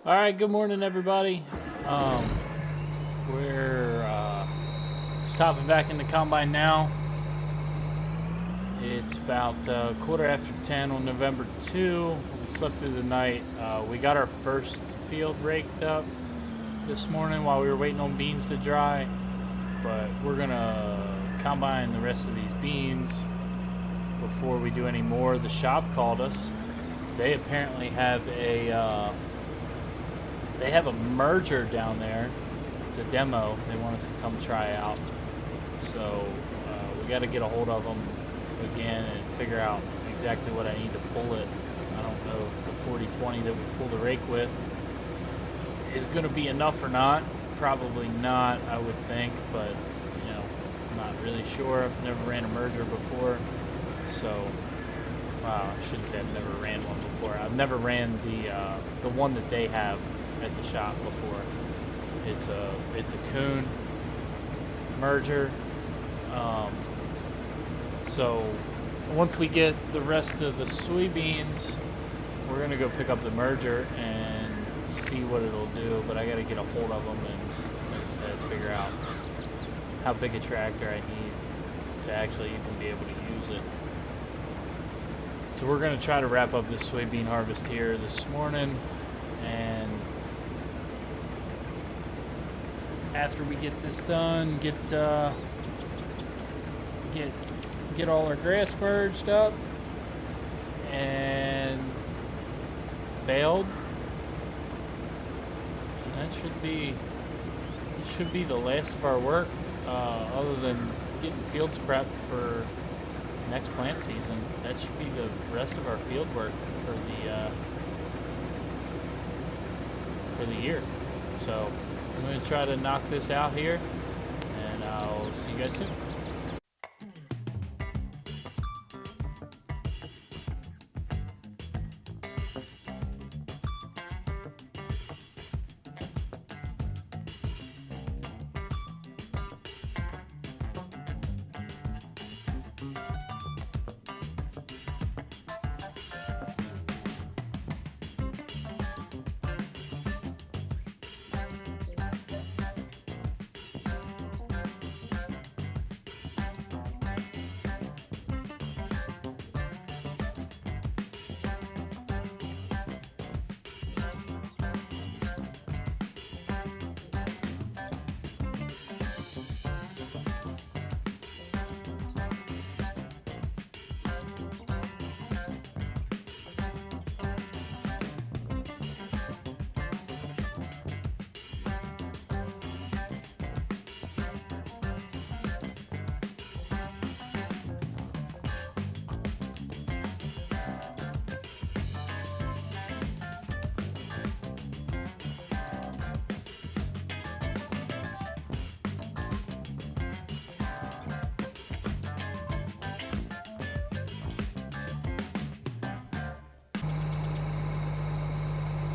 All right, good morning, everybody. We're just hopping back in the combine now. It's about quarter after 10 on November 2. We slept through the night. We got our first field raked up this morning while we were waiting on beans to dry, but we're gonna combine the rest of these beans before we do any more. The shop called us. They apparently have a merger down there. It's a demo they want us to come try out. So we got to get a hold of them again and figure out exactly what I need to pull it. I don't know if the 4020 that we pull the rake with is going to be enough or not. Probably not, I would think, but you know, I'm not really sure. I've never ran a merger before, so I shouldn't say I've never ran one before. I've never ran the one that they have at the shop before. It's a Kuhn merger. So once we get the rest of the soybeans, we're gonna go pick up the merger and see what it'll do. But I gotta get a hold of them and, like I said, figure out how big a tractor I need to actually even be able to use it. So we're gonna try to wrap up this soybean harvest here this morning, and after we get this done, get all our grass purged up and baled, and that should be the last of our work, other than getting fields prepped for next plant season. That should be the rest of our field work for the year. So I'm going to try to knock this out here, and I'll see you guys soon.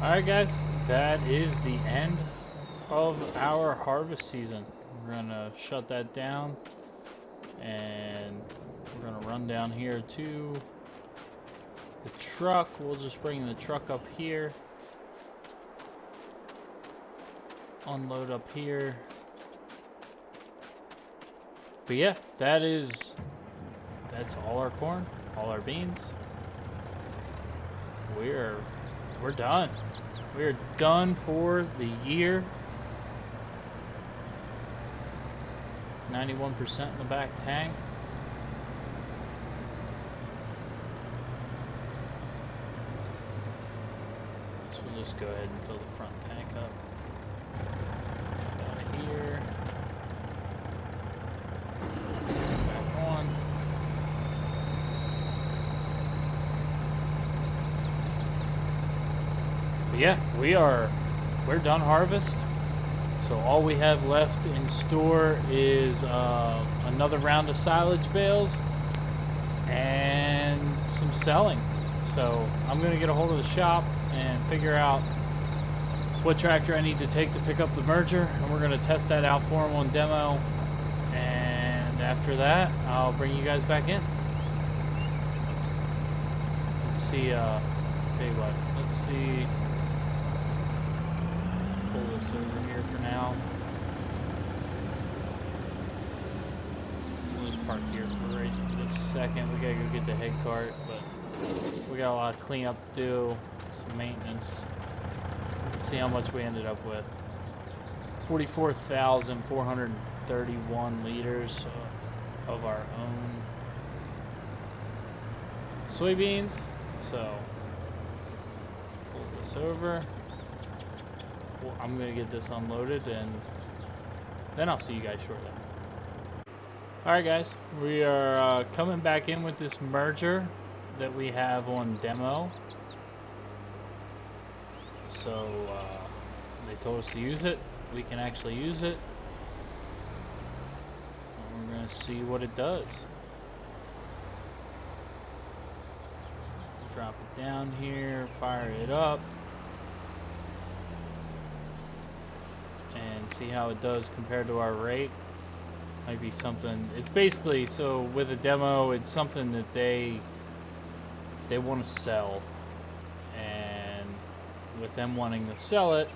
Alright guys, that is the end of our harvest season. We're gonna shut that down, and we're gonna run down here to the truck. We'll just bring the truck up here, unload up here. But yeah, that's all our corn, all our beans. We're done. We're done for the year. 91% in the back tank. So we'll just go ahead and fill the front tank up. Out of here. Back on. Yeah, we're done harvest, so all we have left in store is another round of silage bales and some selling. So I'm gonna get a hold of the shop and figure out what tractor I need to take to pick up the merger, and we're gonna test that out for them on demo, and after that I'll bring you guys back in. Let's see, tell you what, let's see. over here for now. We'll just park here for right this second. We gotta go get the head cart, but we got a lot of cleanup to do, some maintenance. Let's see how much we ended up with. 44,431 liters of our own soybeans. So pull this over. Well, I'm gonna get this unloaded and then I'll see you guys shortly. Alright guys, we are coming back in with this merger that we have on demo. So they told us to use it. We can actually use it. And we're gonna see what it does. Drop it down here, fire it up, and see how it does compared to our rate. Might be something. It's basically, so with a demo, it's something that they want to sell, and with them wanting to sell it,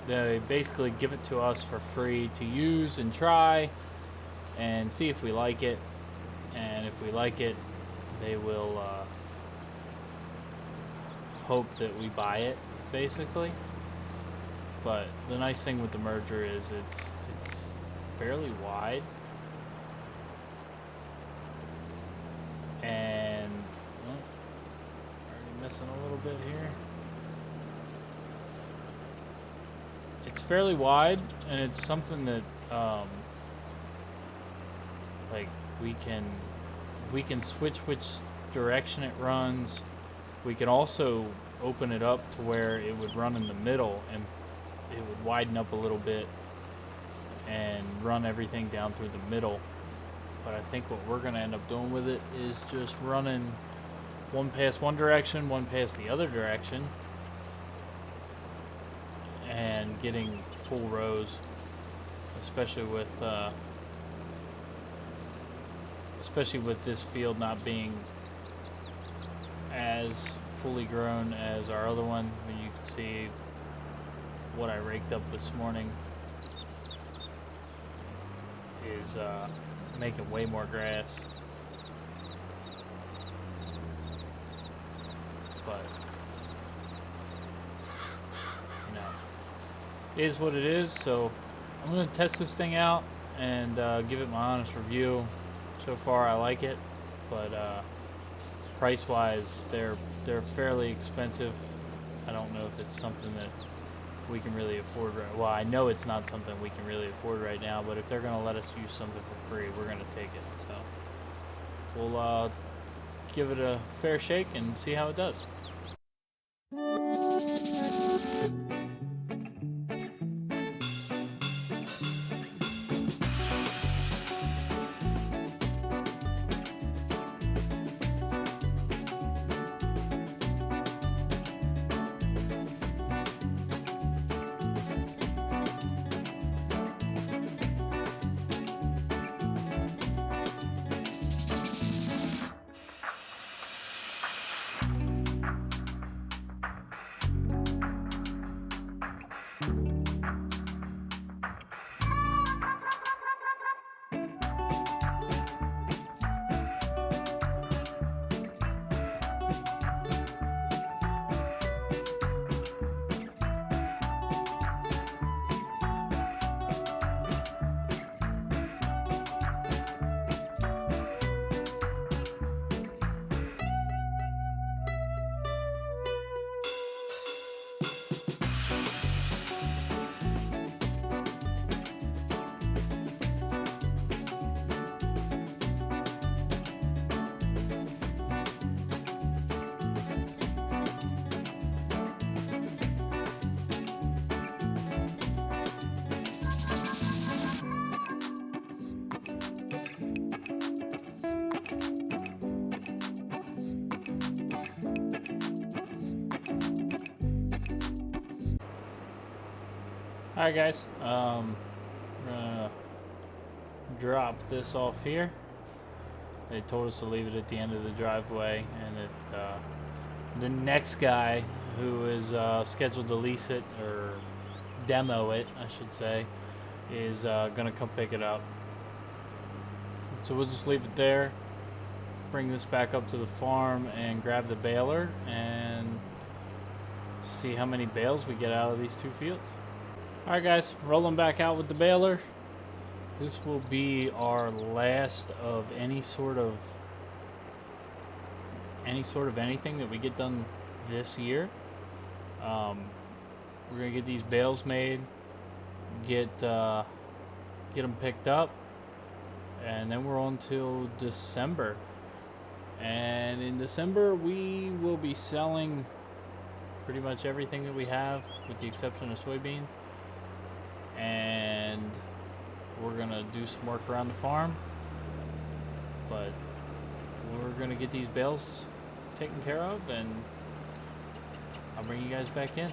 they basically give it to us for free to use and try and see if we like it. And if we like it, they will hope that we buy it, basically. But the nice thing with the merger is it's fairly wide, and already missing a little bit here. It's fairly wide, and it's something that like we can switch which direction it runs. We can also open it up to where it would run in the middle, and it would widen up a little bit and run everything down through the middle. But I think what we're going to end up doing with it is just running one past one direction, one past the other direction, and getting full rows, especially with this field not being as fully grown as our other one. I mean, you can see what I raked up this morning is making way more grass, but you know, it is what it is. So I'm going to test this thing out and give it my honest review. So far I like it, but price wise they're fairly expensive. I don't know if it's something that we can really afford right. Well, I know it's not something we can really afford right now, but if they're going to let us use something for free, we're going to take it. So we'll give it a fair shake and see how it does. Alright guys, I'm gonna drop this off here. They told us to leave it at the end of the driveway, and that the next guy who is scheduled to lease it or demo it, I should say, is gonna come pick it up. So we'll just leave it there, bring this back up to the farm and grab the baler and see how many bales we get out of these two fields. Alright guys, rolling back out with the baler. This will be our last of any sort of anything that we get done this year. We're gonna get these bales made, get them picked up, and then we're on till December. And in December we will be selling pretty much everything that we have, with the exception of soybeans. And we're gonna do some work around the farm, but we're gonna get these bales taken care of, and I'll bring you guys back in.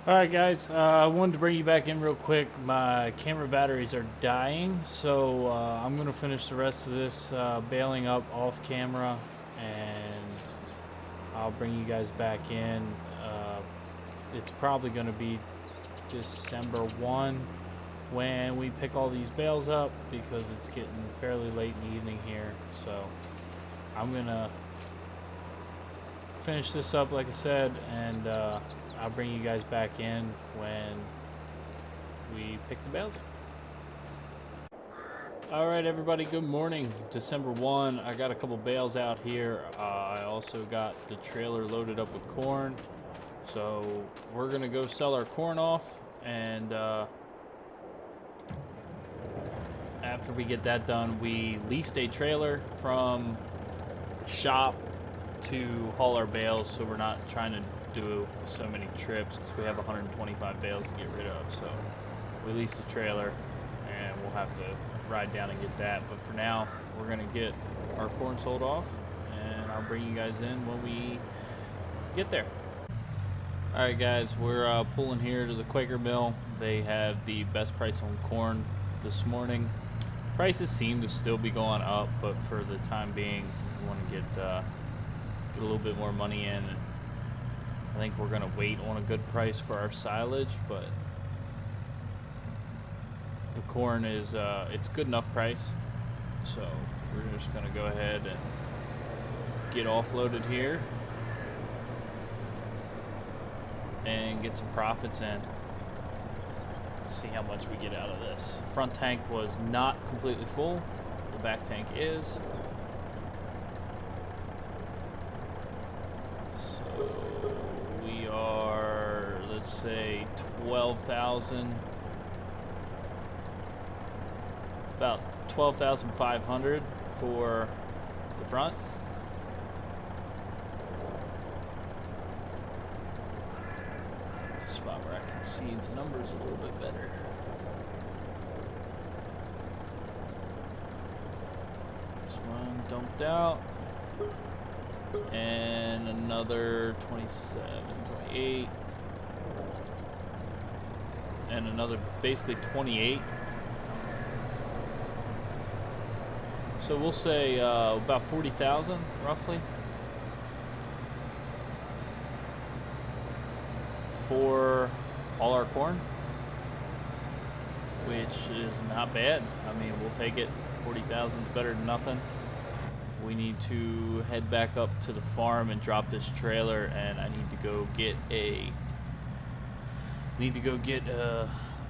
Alright guys, I wanted to bring you back in real quick. My camera batteries are dying, so I'm going to finish the rest of this baling up off camera, and I'll bring you guys back in. It's probably going to be December 1 when we pick all these bales up, because it's getting fairly late in the evening here. So I'm going to finish this up, like I said, and I'll bring you guys back in when we pick the bales up. Alright everybody, good morning. December 1, I got a couple bales out here. I also got the trailer loaded up with corn. So we're gonna go sell our corn off, and after we get that done, we leased a trailer from the shop to haul our bales, so we're not trying to do so many trips, because we have 125 bales to get rid of. So we leased a trailer and we'll have to ride down and get that, but for now we're gonna get our corn sold off, and I'll bring you guys in when we get there. Alright guys, we're pulling here to the Quaker mill. They have the best price on corn this morning. Prices seem to still be going up, but for the time being we want to get a little bit more money in. I think we're gonna wait on a good price for our silage, but the corn is it's good enough price, so we're just gonna go ahead and get offloaded here and get some profits in. Let's see how much we get out of this. Front tank was not completely full, the back tank is. Let's say 12,000, about 12,500 for the front. Spot where I can see the numbers a little bit better. This one dumped out, and another 27, 28. And another basically 28. So we'll say about 40,000 roughly for all our corn, which is not bad. I mean, we'll take it. 40,000 is better than nothing. We need to head back up to the farm and drop this trailer, and I need to go get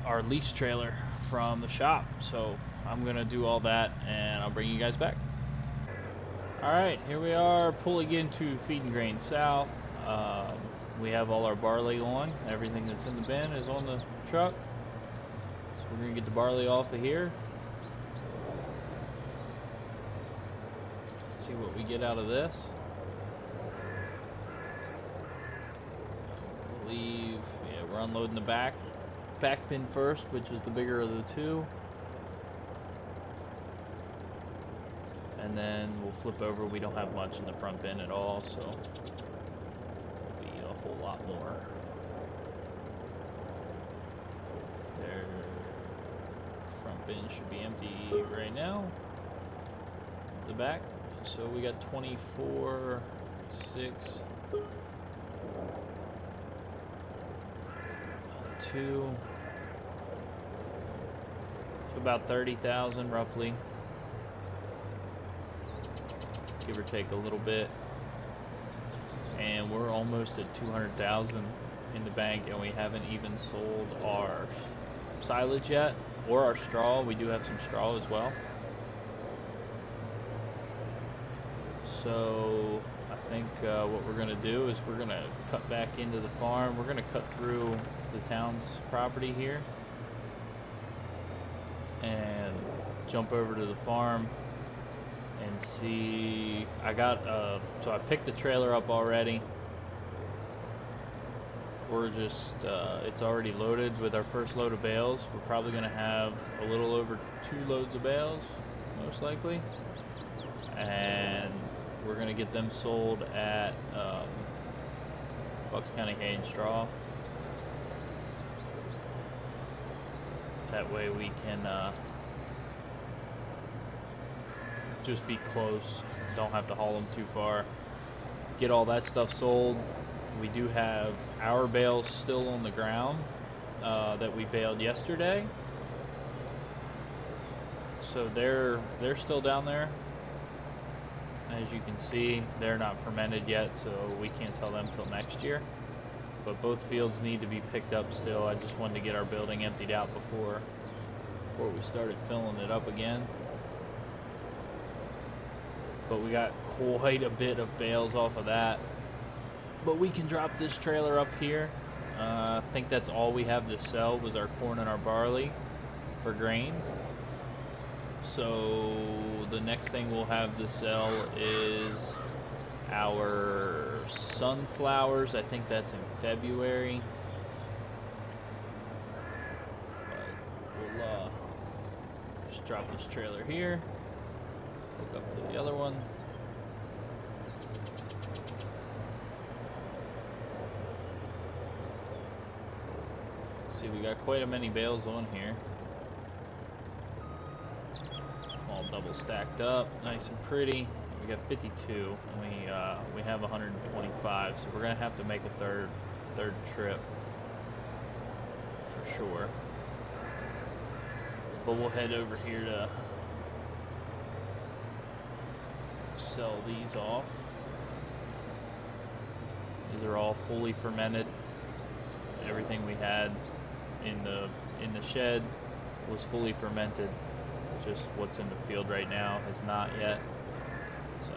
our lease trailer from the shop. So I'm gonna do all that and I'll bring you guys back. Alright, here we are pulling into Feed and Grain South. We have all our barley on. Everything that's in the bin is on the truck. So we're gonna get the barley off of here. Let's see what we get out of this. I believe, yeah, we're unloading the back bin first, which is the bigger of the two. And then we'll flip over. We don't have much in the front bin at all, so it'll be a whole lot more. There, front bin should be empty right now. The back, so we got 24, 6, 2, so about 30,000 roughly. Give or take a little bit, and we're almost at 200,000 in the bank, and we haven't even sold our silage yet, or our straw. We do have some straw as well. So I think what we're gonna do is we're gonna cut back into the farm. We're gonna cut through the town's property here and jump over to the farm and see. I got so I picked the trailer up already. We're just it's already loaded with our first load of bales. We're probably gonna have a little over 2 loads of bales, most likely, and we're gonna get them sold at Bucks County Hay and Straw. That way we can just be close, don't have to haul them too far, get all that stuff sold. We do have our bales still on the ground that we baled yesterday, so they're still down there. As you can see, they're not fermented yet, so we can't sell them till next year, but both fields need to be picked up still. I just wanted to get our building emptied out before we started filling it up again. But we got quite a bit of bales off of that. But we can drop this trailer up here. I think that's all we have to sell was our corn and our barley for grain. So the next thing we'll have to sell is our sunflowers. I think that's in February. But we'll just drop this trailer here. Hook up to the other one. See, we got quite a many bales on here. All double stacked up, nice and pretty. We got 52, and we have 125, so we're gonna have to make a third trip for sure. But we'll head over here to sell these off. These are all fully fermented. Everything we had in the shed was fully fermented. Just what's in the field right now has not yet. So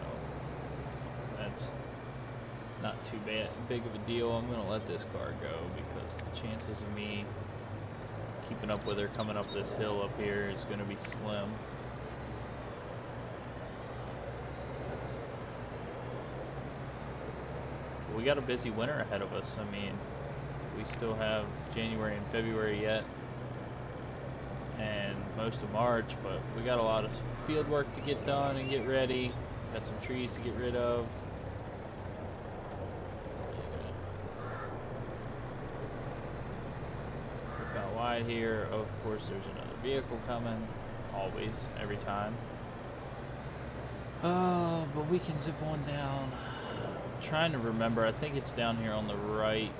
that's not too big of a deal. I'm gonna let this car go because the chances of me keeping up with her coming up this hill up here is gonna be slim. We got a busy winter ahead of us. I mean, we still have January and February yet, and most of March, but we got a lot of field work to get done and get ready. Got some trees to get rid of. Look out wide here. Oh, of course, there's another vehicle coming. Always, every time. But we can zip on down. I'm trying to remember. I think it's down here on the right.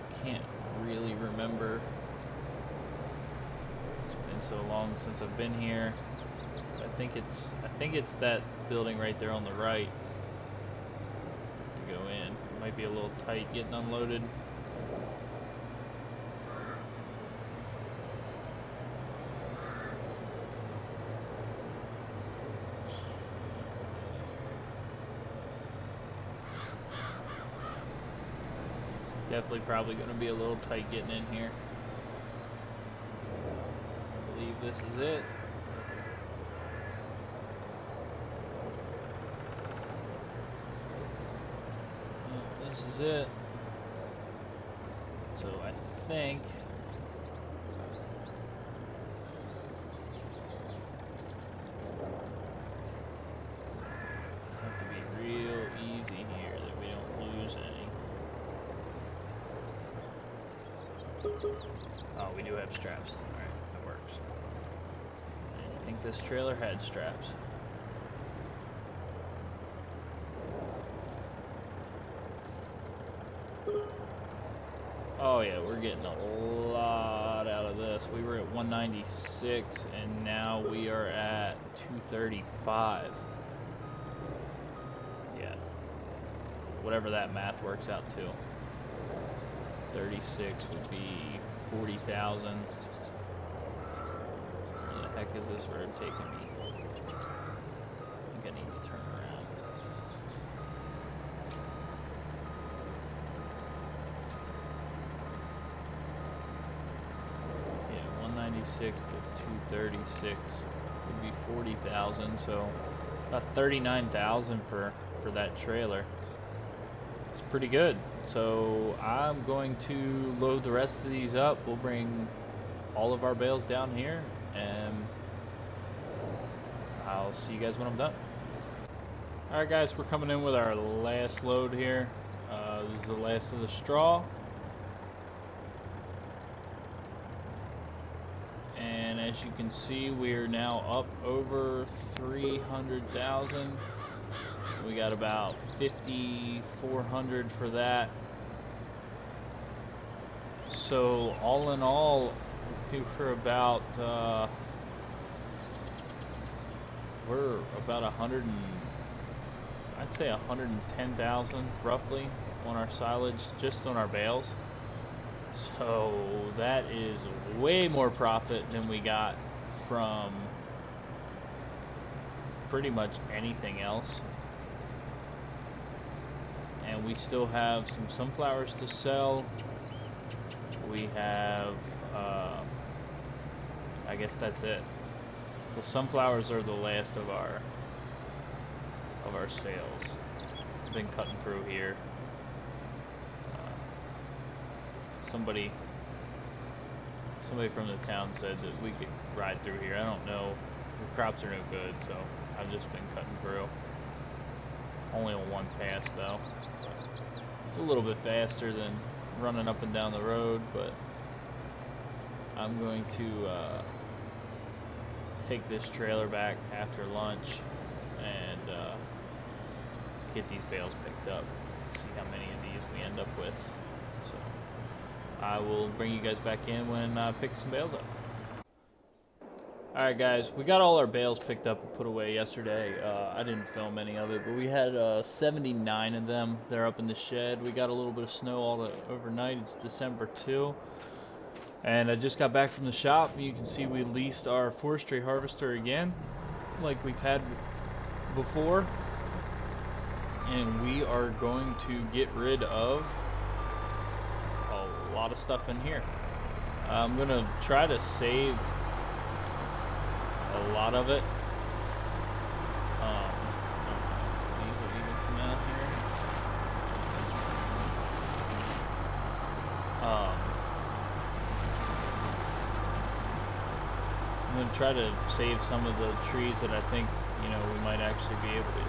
I can't really remember. It's been so long since I've been here. I think it's that building right there on the right to go in. It might be a little tight getting unloaded. Definitely probably going to be a little tight getting in here. I believe this is it. Well, this is it. So I think have to be real easy here that we don't lose any. Oh, we do have straps. Alright, that works. I think this trailer had straps. Oh yeah, we're getting a lot out of this. We were at 196 and now we are at 235. Yeah. Whatever that math works out to. 36 would be 40,000. Where the heck is this road taking me? I think I need to turn around. Yeah, 196 to 236 would be 40,000, so about 39,000 for that trailer. It's pretty good. So I'm going to load the rest of these up. We'll bring all of our bales down here and I'll see you guys when I'm done. Alright guys, we're coming in with our last load here. This is the last of the straw. And as you can see, we are now up over 300,000. We got about 5,400 for that. So all in all, we were about we're about 100 and I'd say 110,000 roughly on our silage, just on our bales. So that is way more profit than we got from pretty much anything else. And we still have some sunflowers to sell. We have, I guess that's it. The sunflowers are the last of our sales. I've been cutting through here. Somebody from the town said that we could ride through here. I don't know. The crops are no good, so I've just been cutting through. Only on one pass though. It's a little bit faster than running up and down the road, but I'm going to take this trailer back after lunch and get these bales picked up. See how many of these we end up with. So I will bring you guys back in when I pick some bales up. Alright guys, we got all our bales picked up and put away yesterday. I didn't film any of it, but we had 79 of them. They're up in the shed. We got a little bit of snow overnight. It's December 2. And I just got back from the shop. You can see we leased our forestry harvester again, like we've had before. And we are going to get rid of a lot of stuff in here. I'm going to try to save a lot of it. These will even come out here. I'm going to try to save some of the trees that I think, we might actually be able to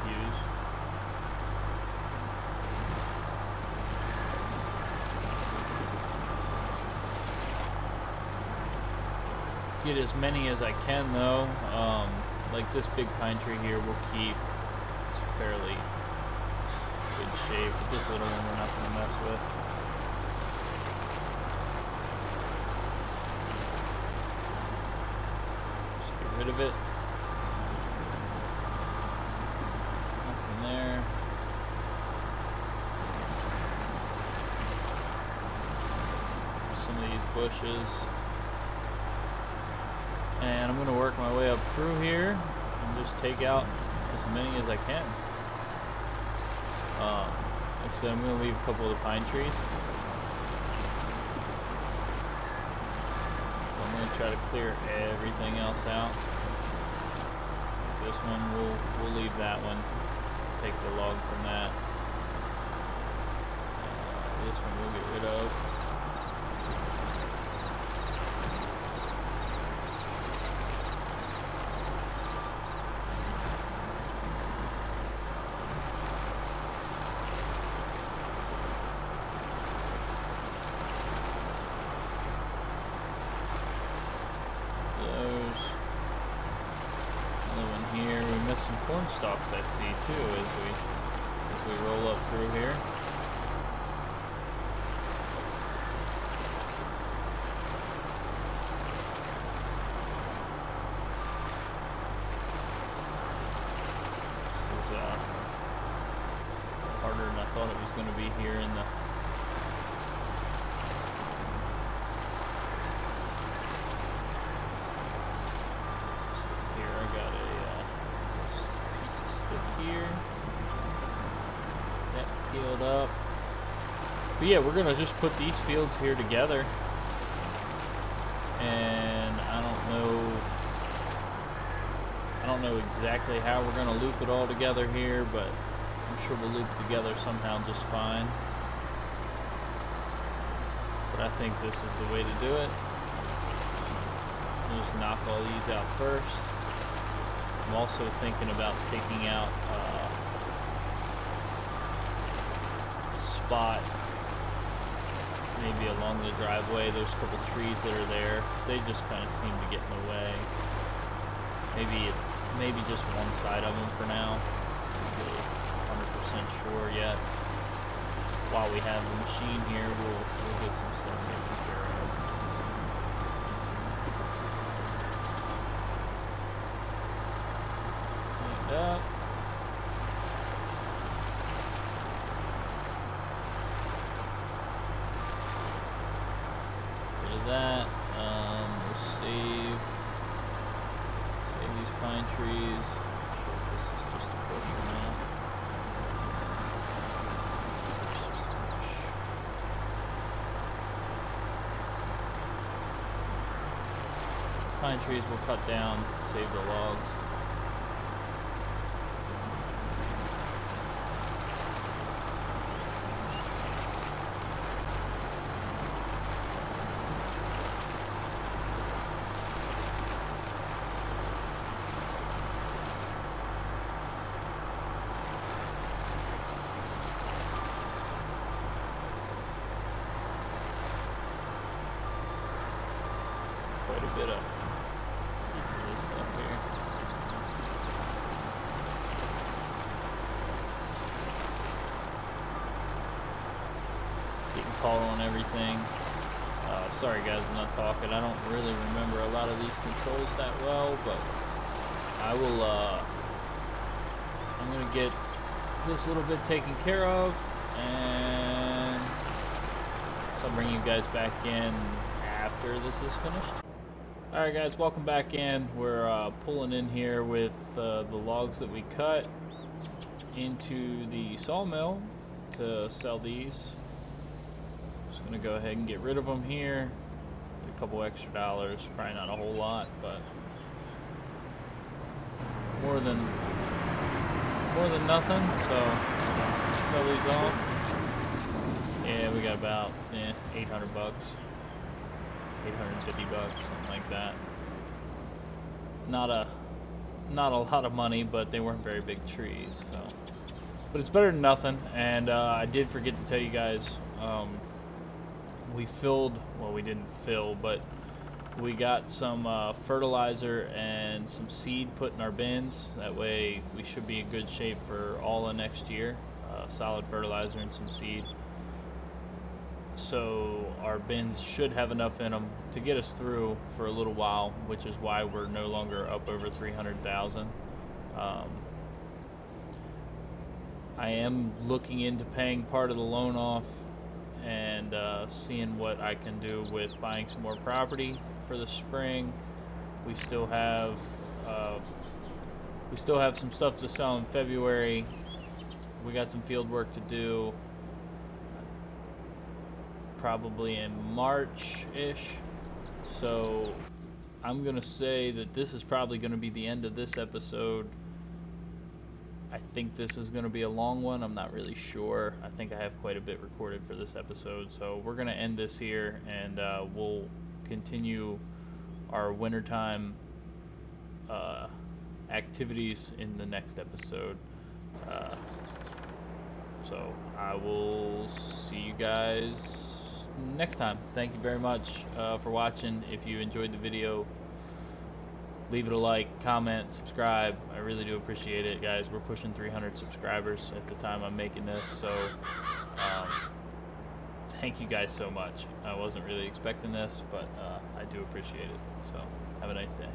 use. Get as many as I can though. Like this big pine tree here we'll keep. It's fairly good shape, but this little one we're not going to mess with. Just get rid of it. Nothing there. Some of these bushes. And I'm going to work my way up through here and just take out as many as I can. Like I said, I'm going to leave a couple of the pine trees. I'm going to try to clear everything else out. This one, we'll leave that one. Take the log from that. This one we'll get rid of. Some corn stalks I see too as we roll up through here. This is harder than I thought it was going to be here in the up. But yeah, we're gonna just put these fields here together, and I don't know exactly how we're gonna loop it all together here, but I'm sure we'll loop it together somehow just fine. But I think this is the way to do it. We'll just knock all these out first. I'm also thinking about taking out spot maybe along the driveway, those couple trees that are there, because they just kind of seem to get in the way. Maybe just one side of them for now. Not really 100% sure yet. While we have the machine here, we'll get some stuff taken care of. Cleaned up. That we'll save these pine trees. Sure, this is just a bush now. Pine trees will cut down, save the logs. Quite a bit of pieces of this stuff here. Getting called on everything. Sorry guys, I'm not talking. I don't really remember a lot of these controls that well, but I will. I'm gonna get this little bit taken care of, and so I'll bring you guys back in after this is finished. Alright guys, welcome back in. We're pulling in here with the logs that we cut into the sawmill to sell these. Just gonna go ahead and get rid of them here. Get a couple extra dollars, probably not a whole lot, but more than nothing. So sell these off. Yeah, we got about 800 bucks. 850 bucks, something like that. Not a lot of money, but they weren't very big trees, so. But it's better than nothing. And I did forget to tell you guys, we filled, well, we didn't fill, but we got some fertilizer and some seed put in our bins. That way we should be in good shape for all of next year. Solid fertilizer and some seed. So our bins should have enough in them to get us through for a little while, which is why we're no longer up over 300,000. I am looking into paying part of the loan off and seeing what I can do with buying some more property for the spring. We still have some stuff to sell in February. We got some field work to do, probably in March-ish. So I'm gonna say that this is probably gonna be the end of this episode. I think this is gonna be a long one. I'm not really sure. I think I have quite a bit recorded for this episode, so we're gonna end this here, and we'll continue our wintertime activities in the next episode. So I will see you guys next time. Thank you very much for watching. If you enjoyed the video, leave it a like, comment, subscribe. I really do appreciate it, guys. We're pushing 300 subscribers at the time I'm making this, so thank you guys so much. I wasn't really expecting this, but I do appreciate it. So have a nice day.